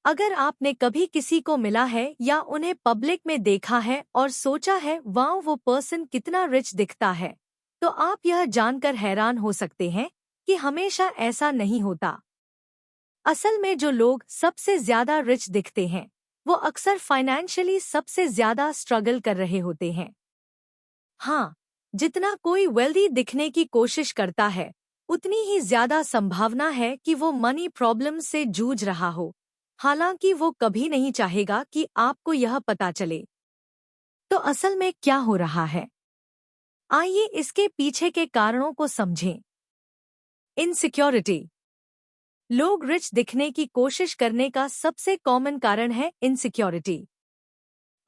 अगर आपने कभी किसी को मिला है या उन्हें पब्लिक में देखा है और सोचा है वाह वो पर्सन कितना रिच दिखता है, तो आप यह जानकर हैरान हो सकते हैं कि हमेशा ऐसा नहीं होता। असल में जो लोग सबसे ज्यादा रिच दिखते हैं वो अक्सर फाइनेंशियली सबसे ज्यादा स्ट्रगल कर रहे होते हैं। हाँ, जितना कोई वेल्दी दिखने की कोशिश करता है उतनी ही ज्यादा संभावना है कि वो मनी प्रॉब्लम से जूझ रहा हो, हालांकि वो कभी नहीं चाहेगा कि आपको यह पता चले। तो असल में क्या हो रहा है? आइए इसके पीछे के कारणों को समझें। इनसिक्योरिटी। लोग रिच दिखने की कोशिश करने का सबसे कॉमन कारण है इनसिक्योरिटी।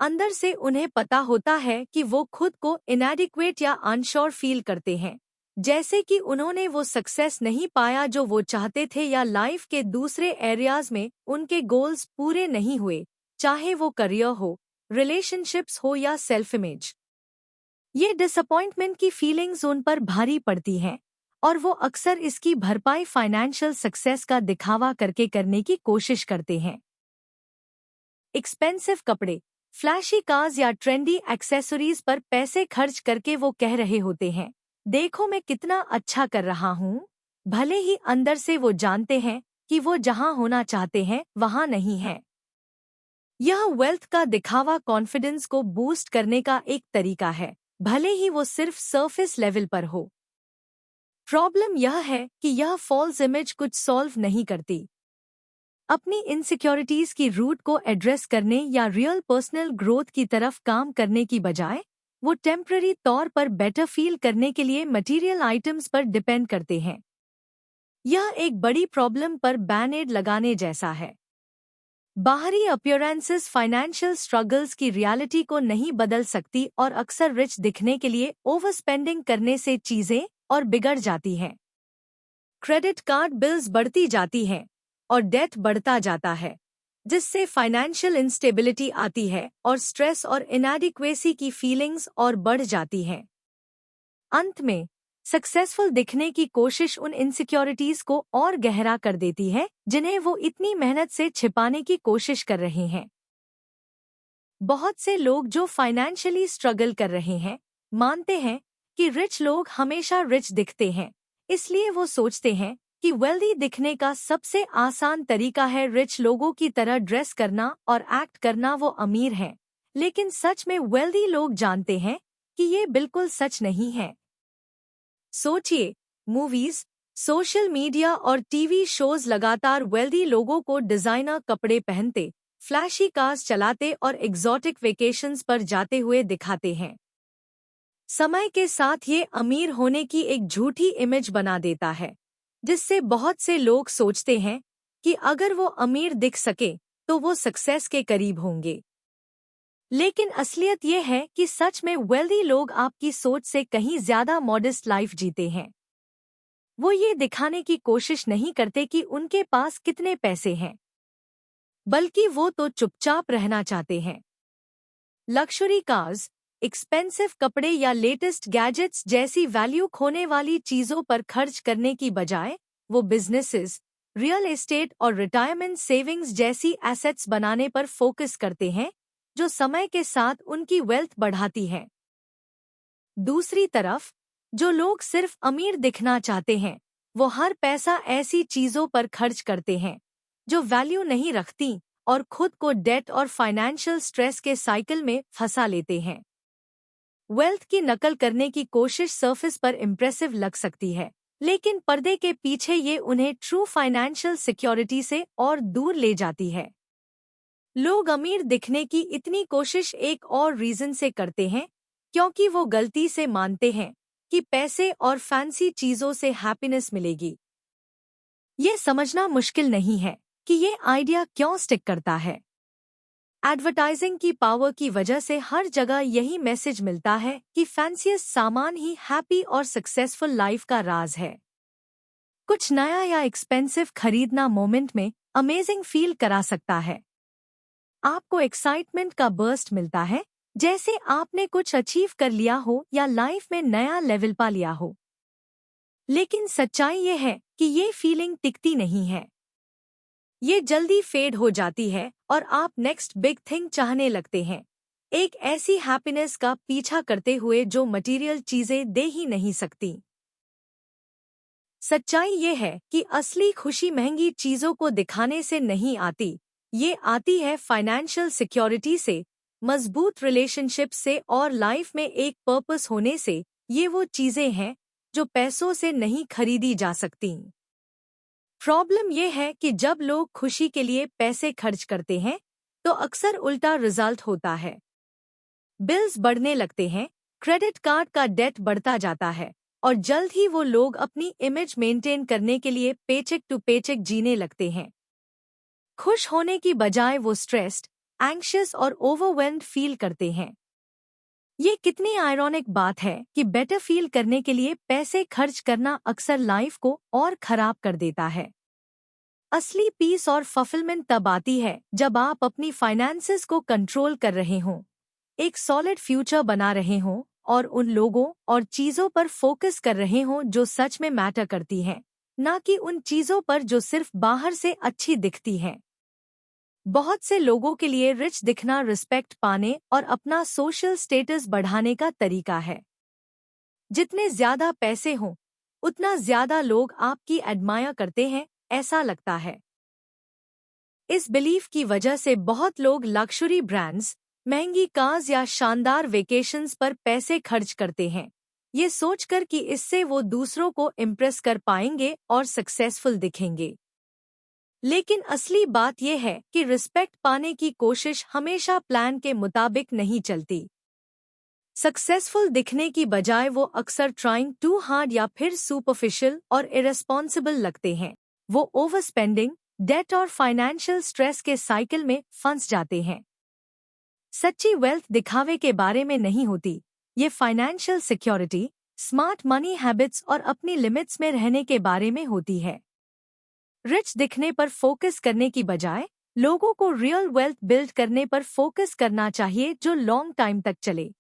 अंदर से उन्हें पता होता है कि वो खुद को इनएडिक्वेट या अनश्योर फील करते हैं, जैसे कि उन्होंने वो सक्सेस नहीं पाया जो वो चाहते थे या लाइफ के दूसरे एरियाज में उनके गोल्स पूरे नहीं हुए, चाहे वो करियर हो, रिलेशनशिप्स हो या सेल्फ इमेज। ये डिसअपॉइंटमेंट की फीलिंग्स उन पर भारी पड़ती हैं और वो अक्सर इसकी भरपाई फाइनेंशियल सक्सेस का दिखावा करके करने की कोशिश करते हैं। एक्सपेंसिव कपड़े, फ्लैशी कार्स या ट्रेंडी एक्सेसरीज पर पैसे खर्च करके वो कह रहे होते हैं, देखो मैं कितना अच्छा कर रहा हूँ, भले ही अंदर से वो जानते हैं कि वो जहाँ होना चाहते हैं वहाँ नहीं है। यह वेल्थ का दिखावा कॉन्फिडेंस को बूस्ट करने का एक तरीका है, भले ही वो सिर्फ सरफेस लेवल पर हो। प्रॉब्लम यह है कि यह फॉल्स इमेज कुछ सॉल्व नहीं करती। अपनी इनसिक्योरिटीज की रूट को एड्रेस करने या रियल पर्सनल ग्रोथ की तरफ काम करने की बजाय वो टेम्पररी तौर पर बेटर फील करने के लिए मटेरियल आइटम्स पर डिपेंड करते हैं। यह एक बड़ी प्रॉब्लम पर बैन-एड लगाने जैसा है। बाहरी अपीयरेंसेस फाइनेंशियल स्ट्रगल्स की रियलिटी को नहीं बदल सकती और अक्सर रिच दिखने के लिए ओवर स्पेंडिंग करने से चीजें और बिगड़ जाती हैं। क्रेडिट कार्ड बिल्स बढ़ती जाती हैं और डेट बढ़ता जाता है, जिससे फाइनेंशियल इंस्टेबिलिटी आती है और स्ट्रेस और इनएडिक्वेसी की फीलिंग्स और बढ़ जाती हैं। अंत में सक्सेसफुल दिखने की कोशिश उन इनसिक्योरिटीज को और गहरा कर देती है जिन्हें वो इतनी मेहनत से छिपाने की कोशिश कर रहे हैं। बहुत से लोग जो फाइनेंशियली स्ट्रगल कर रहे हैं मानते हैं कि रिच लोग हमेशा रिच दिखते हैं, इसलिए वो सोचते हैं कि वेल्दी दिखने का सबसे आसान तरीका है रिच लोगों की तरह ड्रेस करना और एक्ट करना वो अमीर हैं। लेकिन सच में वेल्दी लोग जानते हैं कि ये बिल्कुल सच नहीं है। सोचिए, मूवीज, सोशल मीडिया और टीवी शोज लगातार वेल्दी लोगों को डिजाइनर कपड़े पहनते, फ्लैशी कार्स चलाते और एग्जॉटिक वेकेशंस पर जाते हुए दिखाते हैं। समय के साथ ये अमीर होने की एक झूठी इमेज बना देता है, जिससे बहुत से लोग सोचते हैं कि अगर वो अमीर दिख सके तो वो सक्सेस के करीब होंगे। लेकिन असलियत ये है कि सच में वेल्दी लोग आपकी सोच से कहीं ज्यादा मॉडेस्ट लाइफ जीते हैं। वो ये दिखाने की कोशिश नहीं करते कि उनके पास कितने पैसे हैं, बल्कि वो तो चुपचाप रहना चाहते हैं। लक्जरी कार्स, एक्सपेंसिव कपड़े या लेटेस्ट गैजेट्स जैसी वैल्यू खोने वाली चीजों पर खर्च करने की बजाय वो बिजनेसेस, रियल एस्टेट और रिटायरमेंट सेविंग्स जैसी एसेट्स बनाने पर फोकस करते हैं, जो समय के साथ उनकी वेल्थ बढ़ाती है। दूसरी तरफ, जो लोग सिर्फ अमीर दिखना चाहते हैं, वो हर पैसा ऐसी चीजों पर खर्च करते हैं जो वैल्यू नहीं रखती और खुद को डेट और फाइनेंशियल स्ट्रेस के साइकिल में फंसा लेते हैं। वेल्थ की नकल करने की कोशिश सरफेस पर इम्प्रेसिव लग सकती है, लेकिन पर्दे के पीछे ये उन्हें ट्रू फाइनेंशियल सिक्योरिटी से और दूर ले जाती है। लोग अमीर दिखने की इतनी कोशिश एक और रीजन से करते हैं, क्योंकि वो गलती से मानते हैं कि पैसे और फैंसी चीजों से हैप्पीनेस मिलेगी। ये समझना मुश्किल नहीं है कि ये आइडिया क्यों स्टिक करता है। एडवर्टाइजिंग की पावर की वजह से हर जगह यही मैसेज मिलता है कि फैंसीएस्ट सामान ही हैप्पी और सक्सेसफुल लाइफ का राज है। कुछ नया या एक्सपेंसिव खरीदना मोमेंट में अमेजिंग फील करा सकता है। आपको एक्साइटमेंट का बर्स्ट मिलता है, जैसे आपने कुछ अचीव कर लिया हो या लाइफ में नया लेवल पा लिया हो। लेकिन सच्चाई ये है कि ये फीलिंग टिकती नहीं है। ये जल्दी फेड हो जाती है और आप नेक्स्ट बिग थिंग चाहने लगते हैं, एक ऐसी हैप्पीनेस का पीछा करते हुए जो मटेरियल चीजें दे ही नहीं सकती। सच्चाई ये है कि असली खुशी महंगी चीजों को दिखाने से नहीं आती, ये आती है फाइनेंशियल सिक्योरिटी से, मजबूत रिलेशनशिप से और लाइफ में एक पर्पस होने से। ये वो चीजें हैं जो पैसों से नहीं खरीदी जा सकती। प्रॉब्लम ये है कि जब लोग खुशी के लिए पैसे खर्च करते हैं तो अक्सर उल्टा रिजल्ट होता है। बिल्स बढ़ने लगते हैं, क्रेडिट कार्ड का डेट बढ़ता जाता है और जल्द ही वो लोग अपनी इमेज मेंटेन करने के लिए पेचेक टू पेचेक जीने लगते हैं। खुश होने की बजाय वो स्ट्रेस्ड, एंग्शियस और ओवरवेल्म्ड फील करते हैं। ये कितनी आयरॉनिक बात है कि बेटर फील करने के लिए पैसे खर्च करना अक्सर लाइफ को और खराब कर देता है। असली पीस और फुलफिलमेंट तब आती है जब आप अपनी फाइनेंसेस को कंट्रोल कर रहे हों, एक सॉलिड फ्यूचर बना रहे हों और उन लोगों और चीजों पर फोकस कर रहे हों जो सच में मैटर करती हैं, ना कि उन चीजों पर जो सिर्फ बाहर से अच्छी दिखती हैं। बहुत से लोगों के लिए रिच दिखना रिस्पेक्ट पाने और अपना सोशल स्टेटस बढ़ाने का तरीका है। जितने ज्यादा पैसे हों, उतना ज्यादा लोग आपकी एडमायर करते हैं, ऐसा लगता है। इस बिलीफ की वजह से बहुत लोग लक्सुरी ब्रांड्स, महंगी कार्स या शानदार वेकेशंस पर पैसे खर्च करते हैं, ये सोचकर कि इससे वो दूसरों को इम्प्रेस कर पाएंगे और सक्सेसफुल दिखेंगे। लेकिन असली बात यह है कि रिस्पेक्ट पाने की कोशिश हमेशा प्लान के मुताबिक नहीं चलती। सक्सेसफुल दिखने की बजाय वो अक्सर ट्राइंग टू हार्ड या फिर सुपरफिशियल और इरेस्पॉन्सिबल लगते हैं। वो ओवर स्पेंडिंग, डेट और फाइनेंशियल स्ट्रेस के साइकिल में फंस जाते हैं। सच्ची वेल्थ दिखावे के बारे में नहीं होती, ये financial security, smart money habits और अपनी लिमिट्स में रहने के बारे में होती है। रिच दिखने पर फोकस करने की बजाय लोगों को रियल वेल्थ बिल्ड करने पर फोकस करना चाहिए जो लॉन्ग टाइम तक चले।